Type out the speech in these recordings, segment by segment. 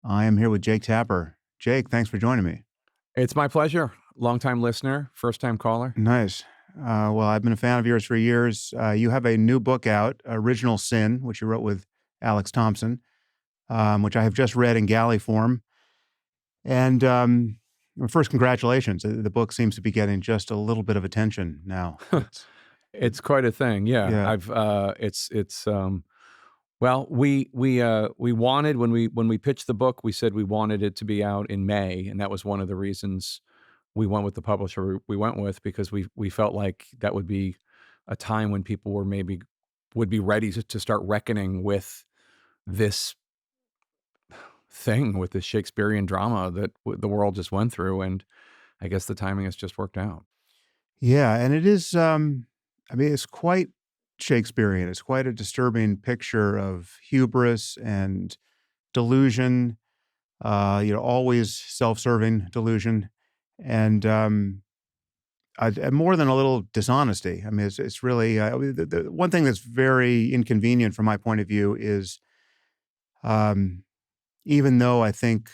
I am here with Jake Tapper. Jake, thanks for joining me. It's my pleasure. Longtime listener, first time caller. Nice. Well, I've been a fan of yours for years. You have a new book out, Original Sin, which you wrote with Alex Thompson, which I have just read in galley form. And well, first, congratulations. The book seems to be getting just a little bit of attention now. It's quite a thing. Yeah. Yeah. Well, we wanted when we pitched the book, we said we wanted it to be out in May, and that was one of the reasons we went with the publisher we went with, because we felt like that would be a time when people would be ready to start reckoning with this thing, with this Shakespearean drama that the world just went through, and I guess the timing has just worked out. Yeah. And it is, I mean, it's quite Shakespearean. It's quite a disturbing picture of hubris and delusion, always self-serving delusion, and more than a little dishonesty. I mean, it's really the one thing that's very inconvenient from my point of view is, um, even though I think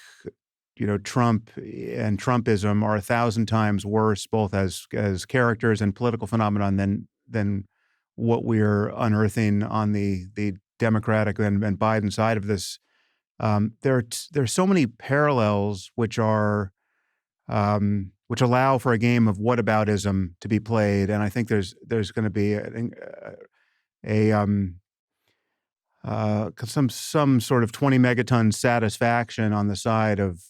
Trump and Trumpism are 1,000 times worse, both as characters and political phenomenon than what we're unearthing on the Democratic and Biden side of this. There's so many parallels which allow for a game of whataboutism to be played, and I think there's going to be some sort of 20 megaton satisfaction on the side of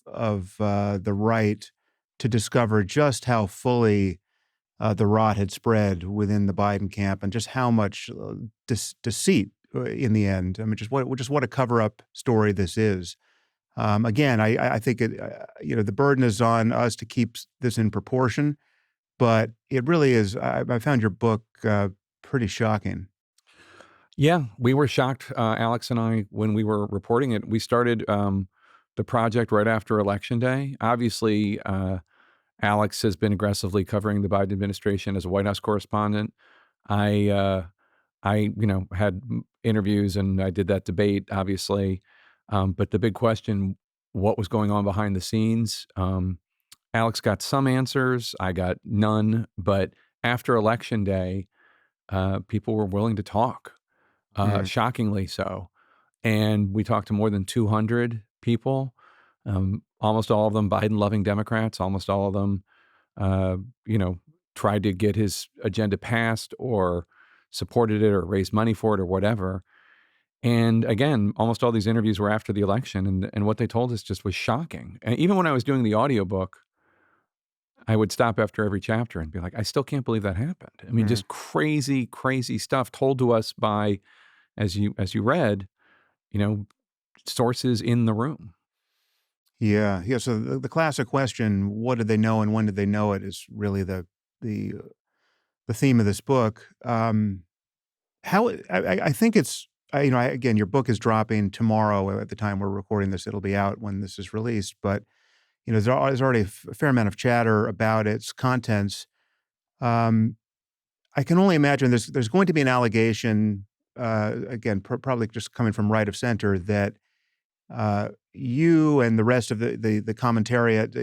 the right to discover just how fully the rot had spread within the Biden camp, and just how much deceit in the end. I mean, just what a cover up story this is. Again, I think the burden is on us to keep this in proportion, but it really is. I found your book pretty shocking. Yeah, we were shocked, Alex and I, when we were reporting it. We started the project right after Election Day. Obviously, Alex has been aggressively covering the Biden administration as a White House correspondent. I had interviews, and I did that debate, obviously. But the big question, what was going on behind the scenes? Alex got some answers. I got none. But after Election Day, people were willing to talk, Yeah. shockingly so. And we talked to more than 200 people, almost all of them Biden-loving Democrats, almost all of them, uh, you know, tried to get his agenda passed or supported it or raised money for it or whatever. And again, almost all these interviews were after the election, and what they told us just was shocking. And even when I was doing the audiobook, I would stop after every chapter and be like, I still can't believe that happened. I mean, Mm. just crazy, crazy stuff told to us by, as you read, you know, sources in the room. Yeah, yeah. So the classic question, "What did they know and when did they know it?" is really the the theme of this book. How I think it's again, your book is dropping tomorrow. At the time we're recording this, it'll be out when this is released. But there's already a fair amount of chatter about its contents. Um, I can only imagine there's going to be an allegation, again, probably just coming from right of center, that you and the rest of the commentariat,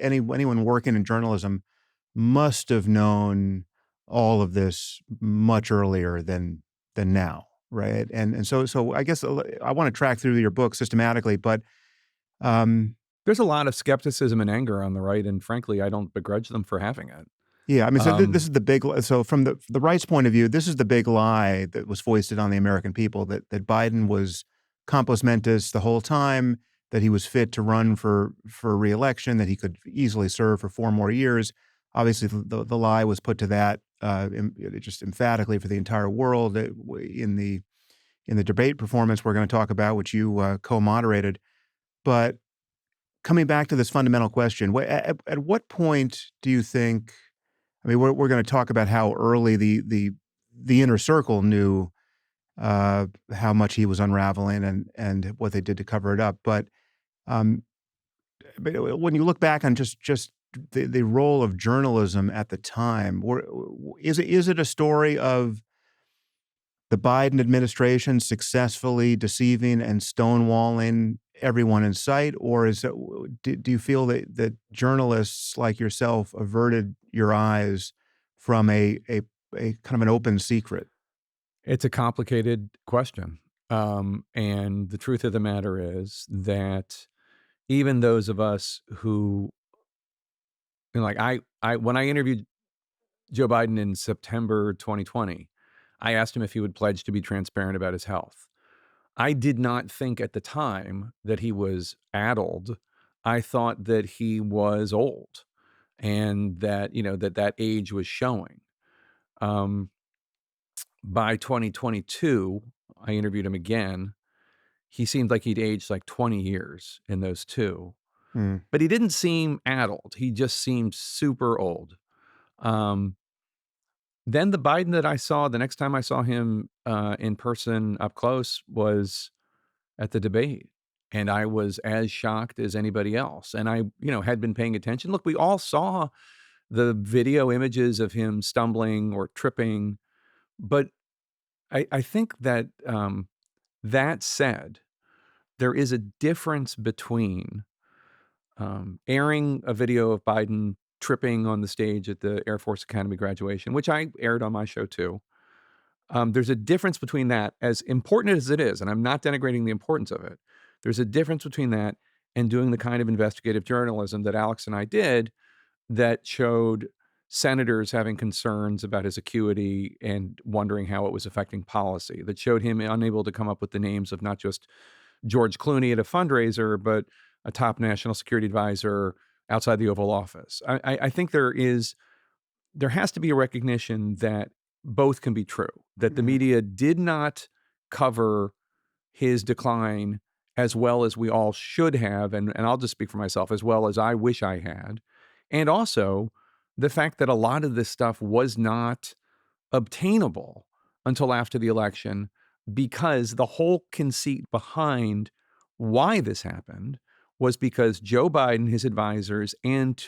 anyone working in journalism must have known all of this much earlier than now, right? And so I guess I want to track through your book systematically, but um, There's a lot of skepticism and anger on the right, and frankly, I don't begrudge them for having it. yeah, I mean, so this Um, is the big. So from the right's point of view, this is the big lie that was foisted on the American people, that Biden was compos mentis the whole time, that he was fit to run for reelection, that he could easily serve for 4 more years. Obviously, the lie was put to that just emphatically for the entire world in the debate performance we're going to talk about, which you co-moderated. But coming back to this fundamental question, at what point do you think? I mean, we're going to talk about how early the inner circle knew how much he was unraveling and what they did to cover it up. Um, but when you look back on just the role of journalism at the time, is it a story of the Biden administration successfully deceiving and stonewalling everyone in sight, or is it, do you feel that journalists like yourself averted your eyes from a kind of an open secret? It's a complicated question. And the truth of the matter is that even those of us who, like when I interviewed Joe Biden in September 2020, I asked him if he would pledge to be transparent about his health. I did not think at the time that he was addled. I thought that he was old and that, that age was showing. Um, by 2022, I interviewed him again. He seemed like he'd aged like 20 years in those two, Mm, but he didn't seem addled. He just seemed super old. Um, then the Biden that I saw, the next time I saw him in person up close was at the debate. And I was as shocked as anybody else. And I, had been paying attention. Look, we all saw the video images of him stumbling or tripping. But I think that that said, there is a difference between airing a video of Biden tripping on the stage at the Air Force Academy graduation, which I aired on my show too. There's a difference between that, as important as it is, and I'm not denigrating the importance of it. There's a difference between that and doing the kind of investigative journalism that Alex and I did that showed senators having concerns about his acuity and wondering how it was affecting policy, that showed him unable to come up with the names of not just George Clooney at a fundraiser, but a top national security advisor outside the Oval Office. I think there has to be a recognition that both can be true, that the mm, media did not cover his decline as well as we all should have, and I'll just speak for myself, as well as I wish I had. And also the fact that a lot of this stuff was not obtainable until after the election, because the whole conceit behind why this happened was because Joe Biden, his advisors, and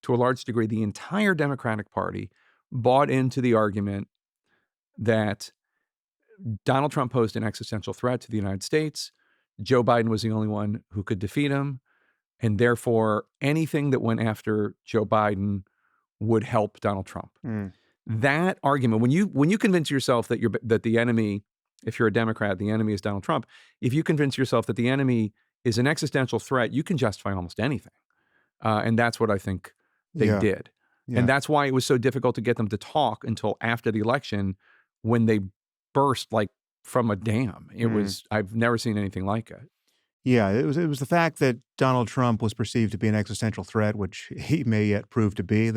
to a large degree, the entire Democratic Party bought into the argument that Donald Trump posed an existential threat to the United States. Joe Biden was the only one who could defeat him. And therefore, anything that went after Joe Biden would help Donald Trump. mm, That argument, when you convince yourself that the enemy, if you're a Democrat, the enemy is Donald Trump, if you convince yourself that the enemy is an existential threat, you can justify almost anything. And that's what I think they yeah, did. And yeah. that's why it was so difficult to get them to talk until after the election, when they burst like from a dam. Mm. I've never seen anything like it. Yeah, it was the fact that Donald Trump was perceived to be an existential threat, which he may yet prove to be.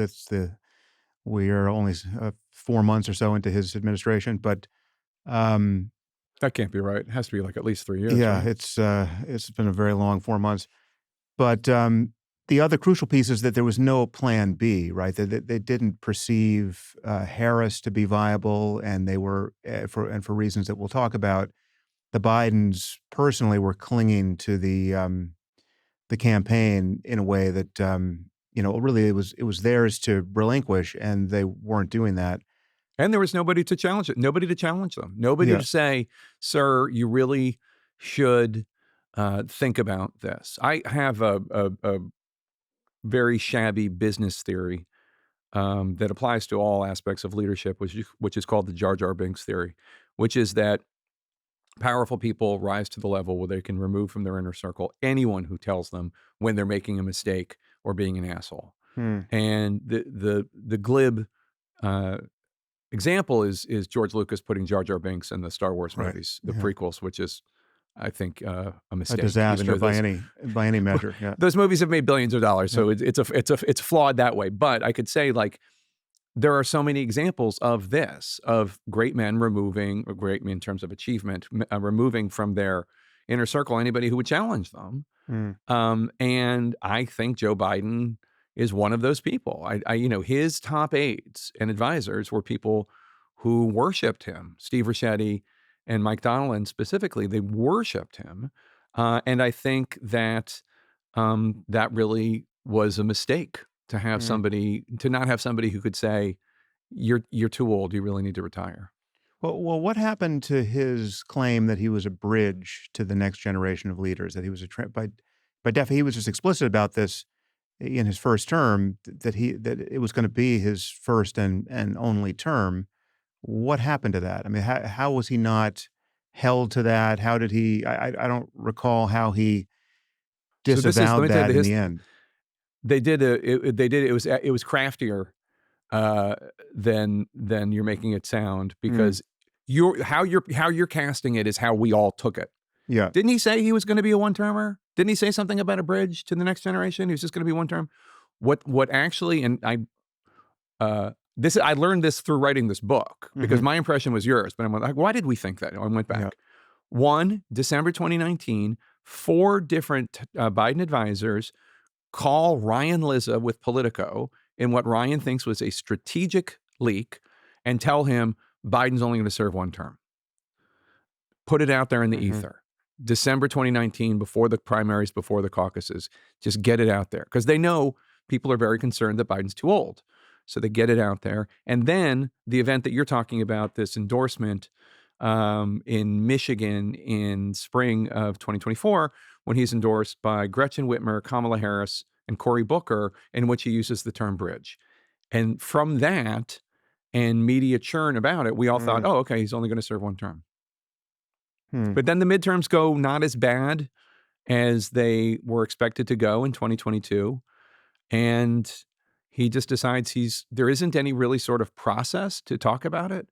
We are only 4 months or so into his administration, but um, That can't be right. It has to be like at least 3 years, yeah, right? it's been a very long 4 months. But the other crucial piece is that there was no plan B, right? They didn't perceive Harris to be viable, and they were for reasons that we'll talk about. The Bidens personally were clinging to the campaign in a way that really it was theirs to relinquish, and they weren't doing that. And there was nobody to challenge it, nobody to challenge them, nobody Yeah. to say, sir, you really should think about this. I have a very shabby business theory that applies to all aspects of leadership, which is called the Jar Jar Binks theory, which is that powerful people rise to the level where they can remove from their inner circle anyone who tells them when they're making a mistake or being an asshole. Hmm. And the glib uh, example is George Lucas putting Jar Jar Binks in the Star Wars Right. movies, the Yeah. prequels, which is, I think, a A mistake. Even disaster though by any measure. Yeah. those movies have made billions of dollars, Yeah. so it's flawed that way. But I could say, like, there are so many examples of this, of great men removing, or great men in terms of achievement, removing from their inner circle anybody who would challenge them. Hmm. And I think Joe Biden is one of those people. His top aides and advisors were people who worshiped him. Steve Ricchetti and Mike Donilon specifically, they worshiped him. And I think that that really was a mistake to Hmm. not have somebody who could say, you're too old, you really need to retire. Well, what happened to his claim that he was a bridge to the next generation of leaders? That he was he was just explicit about this in his first term that it was going to be his first and only term. What happened to that? I mean, how was he not held to that? How did he? I don't recall how he So this is let disavowed me tell you that in the end. it was craftier uh, than you're making it sound, Mm, because how you're casting it is how we all took it. yeah. Didn't he say he was going to be a one termer? Didn't he say something about a bridge to the next generation? He was just going to be one term. What actually, and I learned this through writing this book, because Hmm. my impression was yours, but I'm like, why did we think that? I went Yeah. back. One, December 2019, four different Biden advisors call Ryan Lizza with Politico in what Ryan thinks was a strategic leak and tell him Biden's only going to serve one term. Put it out there in the Hmm. ether. December 2019, before the primaries, before the caucuses, just get it out there, because they know people are very concerned that Biden's too old. So they get it out there. And then the event that you're talking about, this endorsement in Michigan in spring of 2024, when he's endorsed by Gretchen Whitmer, Kamala Harris, and Cory Booker, in which he uses the term bridge. And from that and media churn about it, we all thought, Mm, oh, okay, he's only going to serve one term. hmm. But then the midterms go not as bad as they were expected to go in 2022. And he just decides there isn't any really sort of process to talk about it.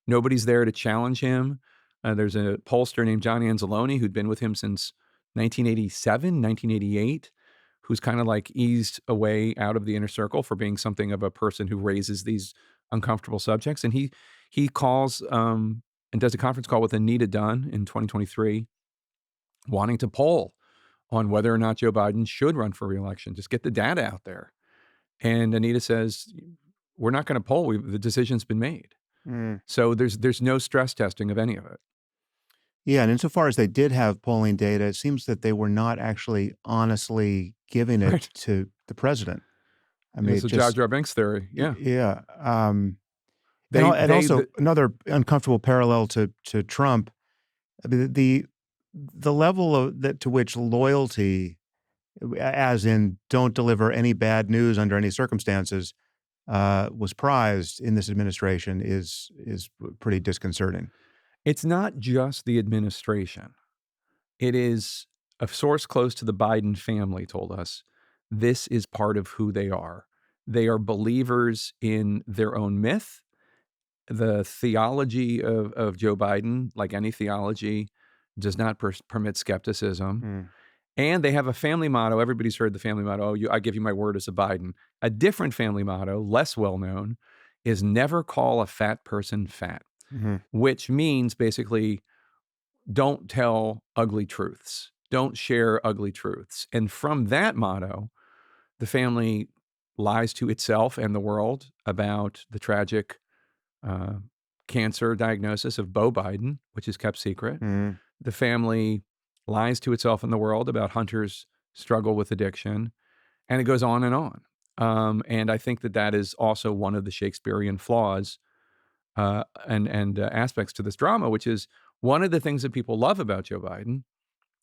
Nobody's there to challenge him. There's a pollster named John Anzalone who'd been with him since 1987, 1988, who's kind of like eased away out of the inner circle for being something of a person who raises these uncomfortable subjects. And he calls and does a conference call with Anita Dunn in 2023, wanting to poll on whether or not Joe Biden should run for reelection. Just get the data out there. And Anita says, we're not going to poll. The decision's been made. Mm. So there's no stress testing of any of it. Yeah, and insofar as they did have polling data, it seems that they were not actually honestly giving it Right. to the president. I mean, It's it a Jar just Jar Binks theory. Yeah. yeah, and They also the, another uncomfortable parallel to Trump. I mean, the level of that to which loyalty, as in don't deliver any bad news under any circumstances, was prized in this administration is pretty disconcerting. it's not just the administration. It is a source close to the Biden family told us this is part of who they are. They are believers in their own myth. The theology of Joe Biden, like any theology, does not permit skepticism. Mm, And they have a family motto. Everybody's heard the family motto, I give you my word as a Biden. A different family motto, less well known, is never call a fat person fat, mhm, which means basically don't tell ugly truths, don't share ugly truths. And from that motto, the family lies to itself and the world about the tragic uh, cancer diagnosis of Beau Biden, which is kept secret. mhm, The family lies to itself and the world about Hunter's struggle with addiction, and it goes on and on. And I think that is also one of the Shakespearean flaws and aspects to this drama, which is one of the things that people love about Joe Biden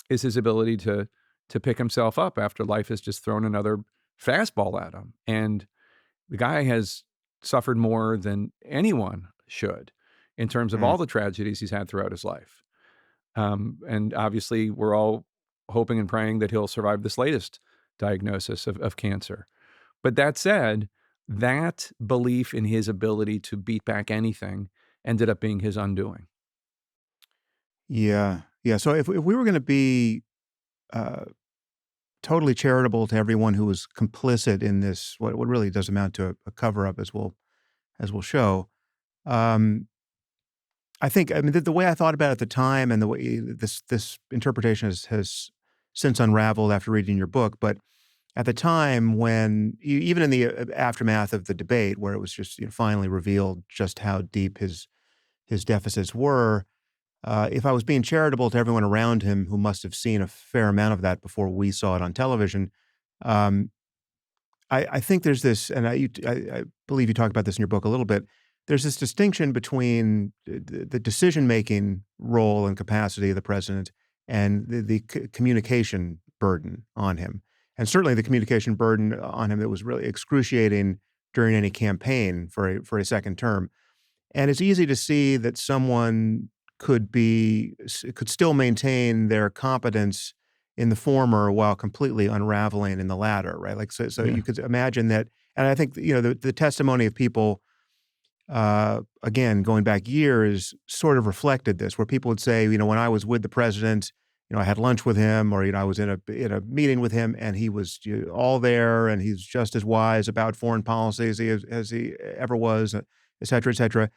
is his ability to pick himself up after life has just thrown another fastball at him. And the guy has suffered more than anyone should in terms of mm. all the tragedies he's had throughout his life. And obviously, we're all hoping and praying that he'll survive this latest diagnosis of cancer. But that said, that belief in his ability to beat back anything ended up being his undoing. Yeah, yeah. So if we were going to be uh, totally charitable to everyone who was complicit in this, what really does amount to a cover up, as we'll show. Um, I think, I mean, the way I thought about it at the time, and the way this interpretation has since unraveled after reading your book, but at the time when even in the aftermath of the debate, where it was just finally revealed just how deep his deficits were. If I was being charitable to everyone around him who must have seen a fair amount of that before we saw it on television, um, I think there's this, and I believe you talk about this in your book a little bit. there's this distinction between the decision-making role and capacity of the president and the communication burden on him. And certainly the communication burden on him that was really excruciating during any campaign for a second term. And it's easy to see that someone could still maintain their competence in the former while completely unraveling in the latter, right? Like, so Yeah. you could imagine that. And I think, the testimony of people, again, going back years, sort of reflected this, where people would say, when I was with the president, I had lunch with him, or, I was in a meeting with him, and he was all there, and he's just as wise about foreign policy as he ever was, et cetera, et cetera.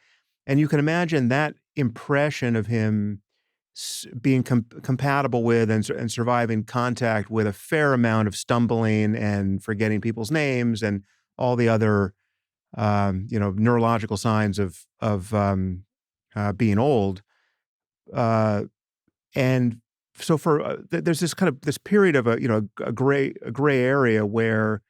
And you can imagine that impression of him being compatible with and surviving contact with a fair amount of stumbling and forgetting people's names and all the other neurological signs of being old. Uh, and so there's this period of a gray area where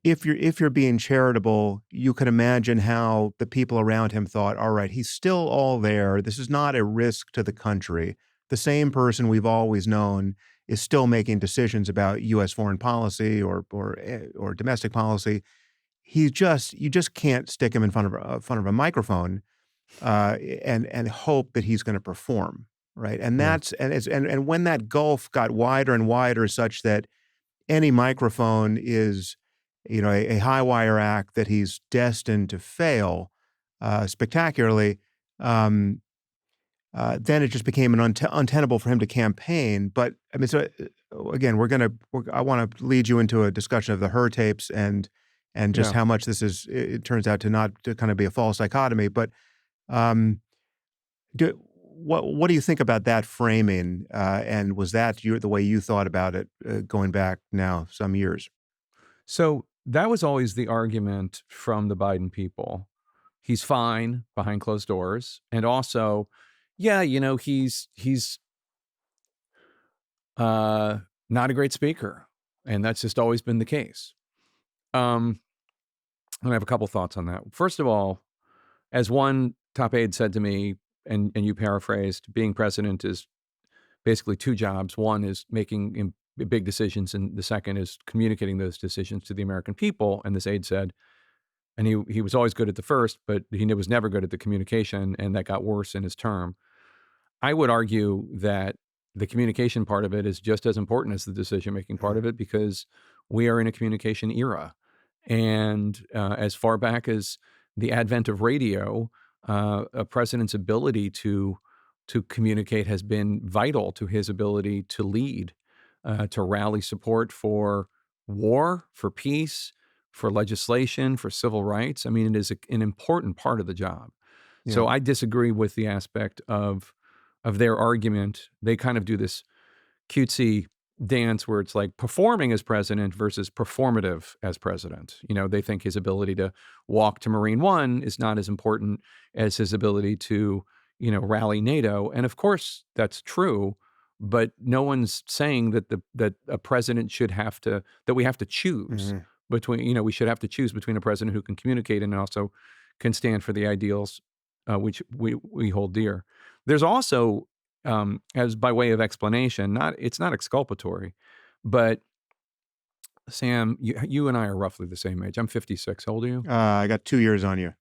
if you're being charitable, you can imagine how the people around him thought, all right, he's still all there. This is not a risk to the country. The same person we've always known is still making decisions about U.S. foreign policy or domestic policy. You just can't stick him in front of a microphone and hope that he's going to perform, right? And Yeah. and when that gulf got wider and wider, such that any microphone is, a high wire act that he's destined to fail spectacularly. Then it just became untenable for him to campaign. But I mean, so again, I want to lead you into a discussion of the Hur tapes and just Yeah. how much this it turns out to kind of be a false dichotomy. But um, what do you think about that framing? And was that the way you thought about it going back now some years? So that was always the argument from the Biden people. He's fine behind closed doors, and also, yeah, he's not a great speaker, and that's just always been the case. Um, and I have a couple thoughts on that. First of all, as one top aide said to me, and you paraphrased, being president is basically two jobs. One is making big decisions, and the second is communicating those decisions to the American people. And this aide said, and he was always good at the first, but he was never good at the communication, and that got worse in his term. I would argue that the communication part of it is just as important as the decision-making part of it, because we are in a communication era. And as far back as the advent of radio, a president's ability to communicate has been vital to his ability to lead, to rally support for war, for peace, for legislation, for civil rights. I mean, it is an important part of the job. So Yeah. I disagree with the aspect of their argument. They kind of do this cutesy dance where it's like performing as president versus performative as president. They think his ability to walk to Marine One is not as important as his ability to, rally NATO. And of course that's true, but no one's saying that a president that we have to choose Mhm. between, we should have to choose between a president who can communicate and also can stand for the ideals which we hold dear. There's also, as by way of explanation, it's not exculpatory, but Sam, you and I are roughly the same age. I'm 56. How old are you? I got 2 years on you.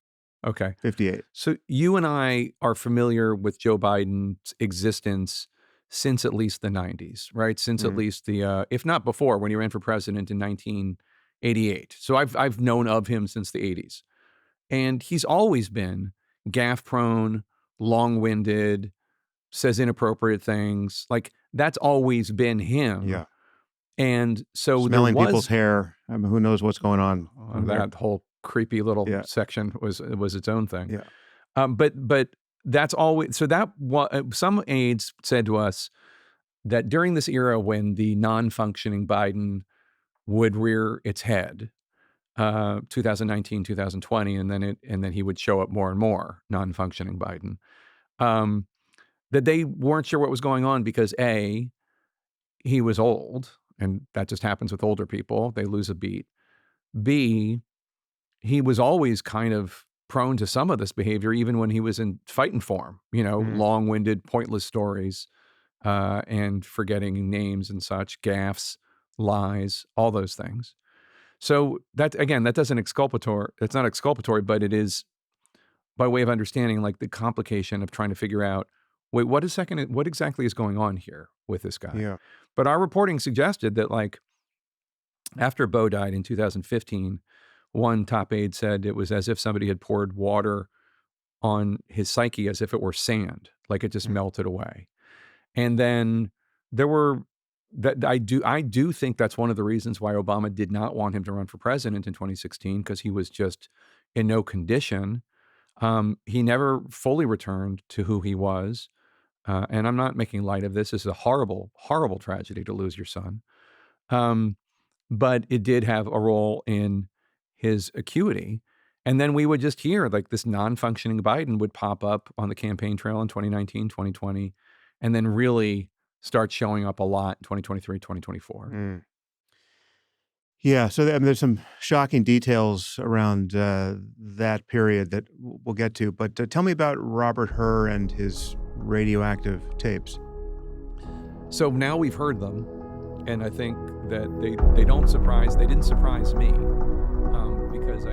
Okay. 58. So you and I are familiar with Joe Biden's existence since at least the 90s, right? Since at Mhm. least if not before, when he ran for president in 1988. So I've known of him since the 80s. And he's always been gaffe prone, long-winded, says inappropriate things. Like, that's always been him. Yeah. And so there Smelling people's was hair. I mean, who knows what's going on in there? that whole creepy little Yeah. section was its own thing. Yeah. But that's always so that some aides said to us that during this era when the non-functioning Biden would rear its head, 2019, 2020, and then he would show up more and more, non-functioning Biden. That they weren't sure what was going on because A, he was old, and that just happens with older people. They lose a beat. B, he was always kind of prone to some of this behavior even when he was in fighting form, Mm. long-winded, pointless stories, and forgetting names and such, gaffes, lies, all those things. So that, again, that doesn't exculpatory. It's not exculpatory, but it is by way of understanding like the complication of trying to figure out, wait, what exactly is going on here with this guy? Yeah. But our reporting suggested that like after Bo died in 2015, one top aide said it was as if somebody had poured water on his psyche as if it were sand, like it just Mm. melted away. And then there were that I do think that's one of the reasons why Obama did not want him to run for president in 2016, because he was just in no condition. He never fully returned to who he was. And I'm not making light of this. This is a horrible, horrible tragedy to lose your son. Um, but it did have a role in his acuity. And then we would just hear like this non-functioning Biden would pop up on the campaign trail in 2019, 2020, and then really start showing up a lot in 2023, 2024. Mm. Yeah, so there's some shocking details around that period that we'll get to. But tell me about Robert Hur and his radioactive tapes. So now we've heard them, and I think that they didn't surprise me, because I